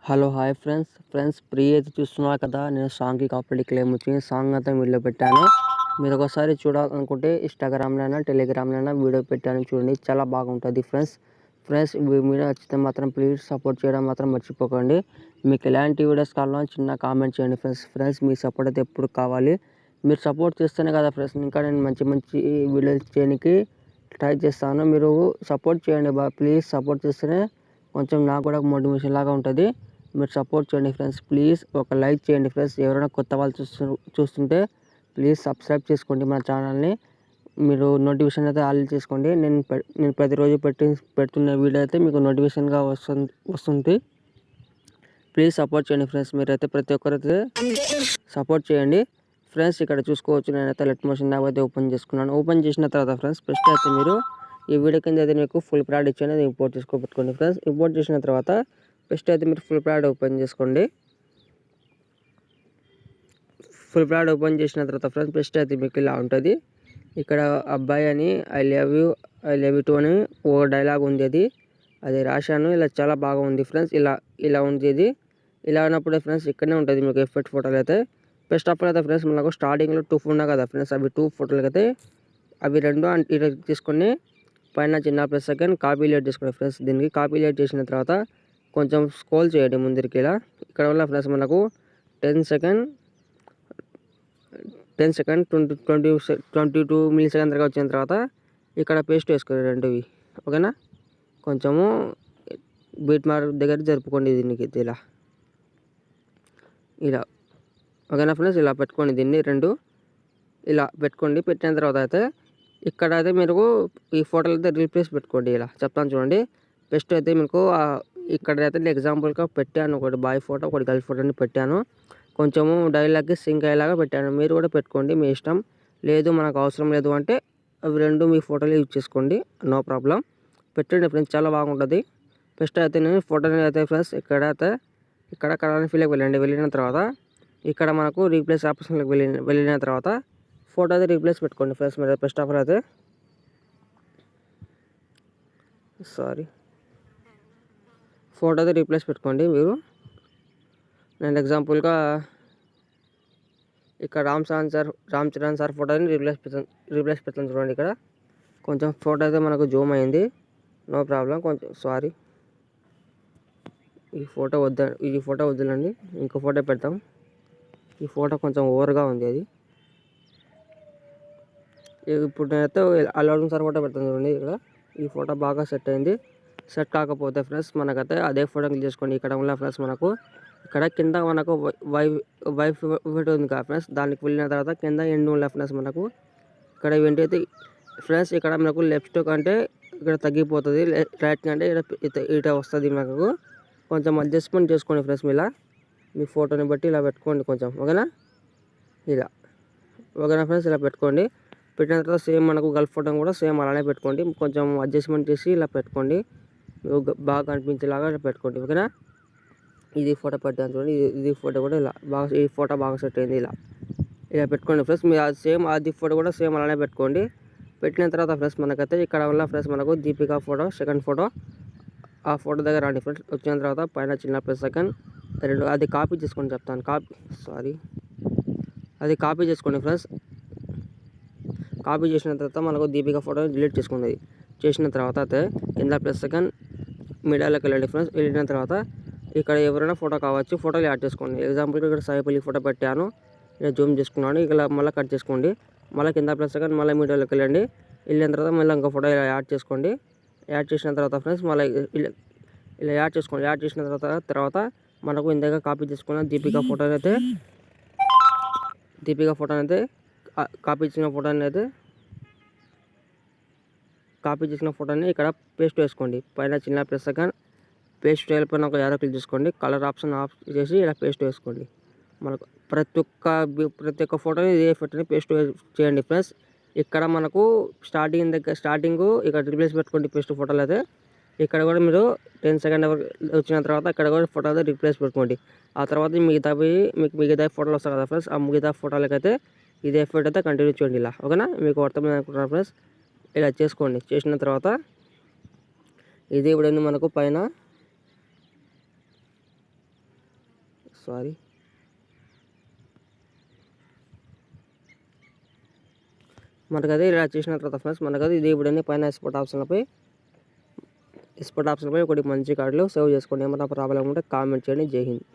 Hello hi friends pre అయితే చూస్తున్నారు కదా. నేను సాంగ్కి కాపీ క్లెయిమ్ వచ్చింది. సాంగ్ అంతా వీడియో పెట్టాను. మీరు ఒకసారి చూడాలనుకుంటే ఇన్స్టాగ్రామ్లో టెలిగ్రామ్లో వీడియో పెట్టాను, చూడండి. చాలా బాగుంటుంది ఫ్రెండ్స్ ఈ వీడియో నచ్చితే మాత్రం ప్లీజ్ సపోర్ట్ చేయడం మాత్రం మర్చిపోకండి. మీకు ఎలాంటి వీడియోస్ కావాలో చిన్న కామెంట్ చేయండి ఫ్రెండ్స్. మీ సపోర్ట్ అయితే ఎప్పుడు కావాలి. మీరు సపోర్ట్ చేస్తేనే కదా ఫ్రెండ్స్ ఇంకా నేను మంచి వీడియోస్ చేయడానికి ట్రై చేస్తాను. మీరు సపోర్ట్ చేయండి ప్లీజ్. సపోర్ట్ చేస్తేనే కొంచెం నాకు కూడా మోటివేషన్ లాగా ఉంటుంది. మీరు సపోర్ట్ చేయండి ఫ్రెండ్స్. ప్లీజ్ ఒక లైక్ చేయండి ఫ్రెండ్స్. ఎవరైనా కొత్త వాళ్ళు చూస్తుంటే ప్లీజ్ సబ్స్క్రైబ్ చేసుకోండి మన ఛానల్ని. మీరు నోటిఫికేషన్ అయితే ఆల్ చేసుకోండి. నేను ప్రతిరోజు పెడుతున్న వీడియో అయితే మీకు నోటిఫికేషన్గా వస్తుంది. ప్లీజ్ సపోర్ట్ చేయండి ఫ్రెండ్స్. మీరైతే ప్రతి ఒక్కరైతే సపోర్ట్ చేయండి ఫ్రెండ్స్. ఇక్కడ చూసుకోవచ్చు, నేనైతే లెట్ మోషన్ యాప్ అయితే ఓపెన్ చేసుకున్నాను. ఓపెన్ చేసిన తర్వాత ఫ్రెండ్స్ ఫస్ట్ అయితే మీరు ఈ వీడియో కింద అయితే మీకు ఫుల్ ప్యాడ్ ఇచ్చాను, అది ఇంపోర్ట్ చేసుకోబెట్టుకోండి ఫ్రెండ్స్. ఇంపోర్ట్ చేసిన తర్వాత ఫస్ట్ అయితే మీరు ఫుల్ ప్యాడ్ ఓపెన్ చేసుకోండి. ఫుల్ ప్యాడ్ ఓపెన్ చేసిన తర్వాత ఫ్రెండ్స్ ఫస్ట్ అయితే మీకు ఇలా ఉంటుంది. ఇక్కడ అబ్బాయి అని ఐ లవ్ యూ టూ అని ఓ డైలాగ్ ఉంది, అది రాశాను. ఇలా చాలా బాగా ఉంది ఫ్రెండ్స్. ఇలా ఉంది ఇది. ఇలా ఉన్నప్పుడే ఫ్రెండ్స్ ఇక్కడనే ఉంటుంది మీకు ఎఫెక్ట్ ఫోటోలు అయితే. ఫస్ట్ ఆఫ్ ఆల్ అయితే ఫ్రెండ్స్ మనకు స్టార్టింగ్లో 2 ఉన్నాయి కదా ఫ్రెండ్స్, అవి 2 ఫోటోలకి అయితే అవి 2 ఇలా తీసుకొని పైన చిన్న ప్లస్ సెకండ్ కాపీ లేట్ చేసుకోండి ఫ్రెండ్స్. దీనికి కాపీ లేట్ చేసిన తర్వాత కొంచెం స్క్రోల్ చేయండి ముందరికి. ఇలా ఇక్కడ వల్ల ఫ్రెండ్స్ మనకు 10 సెకండ్ 22 మిల్లీ సెకండ్ దగ్గర వచ్చిన తర్వాత ఇక్కడ పేస్ట్ వేసుకోండి రెండువి, ఓకేనా. కొంచెము బీట్ మార్క్ దగ్గర జరుపుకోండి దీనికి ఇలా ఓకేనా ఫ్రెండ్స్. ఇలా పెట్టుకోండి దీన్ని 2 ఇలా పెట్టుకోండి. పెట్టిన తర్వాత అయితే ఇక్కడ అయితే మీరు ఈ ఫోటోలు అయితే రీప్లేస్ పెట్టుకోండి. ఇలా చెప్తాను చూడండి. ఫస్ట్ అయితే మీకు ఇక్కడ అయితే ఎగ్జాంపుల్గా పెట్టాను, ఒకటి బాయ్ ఫోటో ఒకటి గర్ల్ ఫోటో అని పెట్టాను. కొంచెము డైలాగ్కి సింక్ అయ్యేలాగా పెట్టాను. మీరు కూడా పెట్టుకోండి, మీ ఇష్టం. లేదు మనకు అవసరం లేదు అంటే అవి 2 మీ ఫోటోలు యూజ్ చేసుకోండి, నో ప్రాబ్లం. పెట్టండి ఫ్రెండ్స్, చాలా బాగుంటుంది. ఫస్ట్ అయితే నేను ఫోటోని అయితే ఫ్రెండ్స్ ఇక్కడ కలర్ ఫీల్కి వెళ్ళిన తర్వాత ఇక్కడ మనకు రీప్లేస్ ఆప్షన్లోకి వెళ్ళిన తర్వాత ఫోటో అయితే రీప్లేస్ పెట్టుకోండి ఫ్రెండ్స్. మీరు ఫస్ట్ ఆఫ్ ఆల్ అయితే ఫోటో అయితే రీప్లేస్ పెట్టుకోండి మీరు. నేను ఎగ్జాంపుల్గా ఇక్కడ రామ్ చరణ్ సార్ ఫోటోని రీప్లేస్ పెడతాను చూడండి. ఇక్కడ కొంచెం ఫోటో అయితే మనకు జూమ్ అయింది, నో ప్రాబ్లం. కొంచెం ఈ ఫోటో వద్దులండి, ఇంకో ఫోటో పెడతాం. ఈ ఫోటో కొంచెం ఓవర్గా ఉంది అది. ఇప్పుడు నేనైతే అల్లు సార్ ఫోటో పెడతాను చూడండి. ఇక్కడ ఈ ఫోటో బాగా సెట్ అయింది. సెట్ కాకపోతే ఫ్రెండ్స్ మనకైతే అదే ఫోటో క్లిక్ చేసుకోండి. ఇక్కడ ఉన్న ఫ్రెండ్స్ మనకు ఇక్కడ కింద మనకు వైఫ్ ఉంది కదా ఫ్రెండ్స్, దానికి వెళ్ళిన తర్వాత కింద ఎండ్ ఉన్న ఫ్రెండ్స్ మనకు ఇక్కడ ఏంటైతే ఫ్రెండ్స్ ఇక్కడ మనకు లెఫ్ట్ అంటే ఇక్కడ తగ్గిపోతుంది, రైట్ అంటే ఇట వస్తుంది. మనకు కొంచెం అడ్జస్ట్మెంట్ చేసుకోండి ఫ్రెండ్స్. ఇలా మీ ఫోటోని బట్టి ఇలా పెట్టుకోండి కొంచెం, ఓకేనా. ఓకేనా ఫ్రెండ్స్, ఇలా పెట్టుకోండి. పెట్టిన తర్వాత సేమ్ మనకు గర్ల్ ఫోటో కూడా సేమ్ అలానే పెట్టుకోండి. కొంచెం అడ్జస్ట్మెంట్ చేసి ఇలా పెట్టుకోండి, బాగా కనిపించేలాగా ఇలా పెట్టుకోండి, ఓకేనా. ఇది ఫోటో పెట్టాను చూడండి. ఇది ఫోటో కూడా ఈ ఫోటో బాగా సెట్ అయింది. ఇలా పెట్టుకోండి ఫ్రెండ్స్. మీరు అది ఫోటో కూడా సేమ్ అలానే పెట్టుకోండి. పెట్టిన తర్వాత ఫ్రెండ్స్ మనకైతే ఇక్కడ ఉన్న ఫ్రెండ్స్ మనకు దీపికా ఫోటో సెకండ్ ఫోటో, ఆ ఫోటో దగ్గర రండి ఫ్రెండ్స్. వచ్చిన తర్వాత పైన చిన్న ప్లస్ సెకండ్ 2 అది కాపీ చేసుకోండి చెప్తాను. అది కాపీ చేసుకోండి ఫ్రెండ్స్. కాపీ చేసిన తర్వాత మనకు దీపికా ఫోటో డిలీట్ చేసుకున్నది. చేసిన తర్వాత అయితే కింద ప్లస్ సెకండ్ మీడియాలోకి వెళ్ళండి ఫ్రెండ్స్. వెళ్ళిన తర్వాత ఇక్కడ ఎవరైనా ఫోటో కావచ్చు, ఫోటోలు యాడ్ చేసుకోండి. ఎగ్జాంపుల్గా ఇక్కడ సాయిపల్లి ఫోటో పెట్టాను, నేను జూమ్ చేసుకున్నాను. ఇక్కడ మళ్ళీ కట్ చేసుకోండి. మళ్ళీ కింద ప్లస్ సెకండ్ మళ్ళీ మీడియాలోకి వెళ్ళండి. వెళ్ళిన తర్వాత మళ్ళీ ఇంకో ఫోటో యాడ్ చేసుకోండి. యాడ్ చేసిన తర్వాత ఫ్రెండ్స్ మళ్ళీ ఇలా యాడ్ చేసుకోండి. యాడ్ చేసిన తర్వాత మనకు ఇందాక కాపీ చేసుకున్న దీపికా ఫోటోని అయితే కాపీ చేసిన ఫోటోని ఇక్కడ పేస్ట్ వేసుకోండి. పైన చిన్న ప్లస్ సెకండ్ పేస్ట్ పైన ఒక యారో క్లిక్ చేసుకోండి. కలర్ ఆప్షన్ ఆఫ్ చేసి ఇలా పేస్ట్ వేసుకోండి. మనకు ప్రతి ఒక్క ఫోటోని ఇదే ఫోటోని పేస్ట్ చేయండి ఫ్రెండ్స్. ఇక్కడ మనకు స్టార్టింగ్ ఇక్కడ రీప్లేస్ పెట్టుకోండి పేస్ట్ ఫోటోలు అయితే. ఇక్కడ కూడా మీరు 10 సెకండ్ వచ్చిన తర్వాత ఇక్కడ కూడా ఫోటో అయితే రీప్లేస్ పెట్టుకోండి. ఆ తర్వాత మిగతా ఫోటోలు వస్తాయి కదా ఫ్రెండ్స్, ఆ మిగతా ఫోటోలకైతే ఇదే ఎఫెక్ట్ అయితే కంటిన్యూ చేయండి ఇలా, ఓకేనా. మీకు అర్థమైంది అనుకుంటున్నాను ఫ్రెండ్స్. ఇలా చేసుకోండి. చేసిన తర్వాత ఇదే ఇప్పుడు మనకు పైన సారీ. మనకది ఇలా చేసిన తర్వాత ఫ్రెండ్స్ మనకది ఇది ఇప్పుడన్నీ పైన ఎక్స్‌పోర్ట్ ఆప్షన్‌లపై ఒకటి మంచి కార్డులో సేవ్ చేసుకోండి. ఏమైనా ప్రాబ్లమ్ ఉంటే కామెంట్ చేయండి. జై హింద్.